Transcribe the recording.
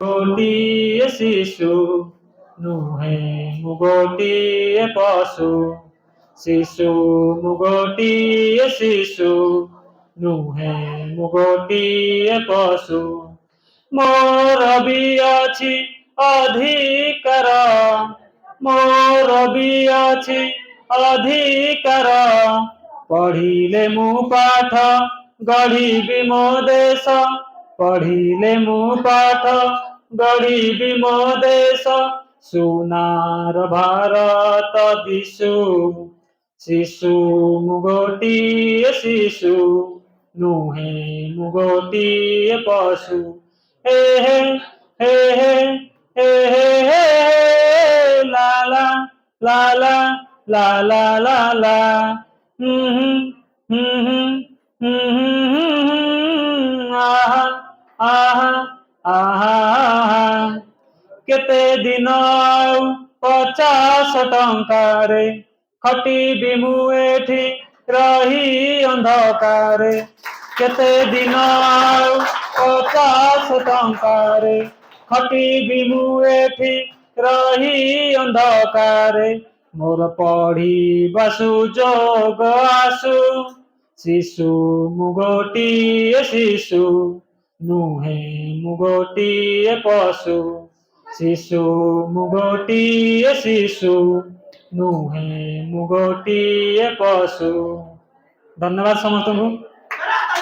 ଗୋଟିଏ ଶିଶୁ ନୁହେଁ ମୁଁ ଗୋଟିଏ ପଶୁ। ଶିଶୁ ମୁଁ ଗୋଟିଏ ଶିଶୁ ନୁହେଁ ମୁଁ ଗୋଟିଏ ପଶୁ। ମୋର ବି ଅଛି ଅଧିକାର, ମୋର ବି ଅଛି ଅଧିକାର। ପଢ଼ିଲେ ମୁଁ ପାଠ ଗଢ଼ିବି ମୋ ଦେଶ, ପଢ଼ିଲେ ମୁଁ ପାଠ ଗଢ଼ିବି ମୋ ଦେଶ। ସୁନାର ଭାରତ ଦିଶୁ। ଶିଶୁ ମୁଁ ଗୋଟିଏ ଶିଶୁ ନୁହେଁ ମୁଁ ଗୋଟିଏ ପଶୁ। ହେ ହେ ହେ ହେ ହେ ହେ ହେ ଲା ଲା ଲା ଲା ଲା ଲା ଲା ଲା। ଆହା ଆହା ଆହା। କେତେ ଦିନ ଆଉ 50 ଟଙ୍କାରେ ଖଟିବି ମୁଁ ଏଠି ରହି ଅନ୍ଧକାରେ। କେତେ ଦିନ ଆଉ 50 ଟଙ୍କାରେ ଖଟିବି ମୁଁ ଏଠି ରହି ଅନ୍ଧକାରେ। ମୋର ପଢ଼ିବା ସୁଯୋଗ ଆସୁ। ଶିଶୁ ମୁଁ ଗୋଟିଏ ଶିଶୁ ନୁହେଁ ମୁଁ ଗୋଟିଏ ପଶୁ। ଶିଶୁ ମୁଁ ଗୋଟିଏ ଶିଶୁ ନୁହେଁ ମୁଁ ଗୋଟିଏ ପଶୁ। ଧନ୍ୟବାଦ ସମସ୍ତଙ୍କୁ।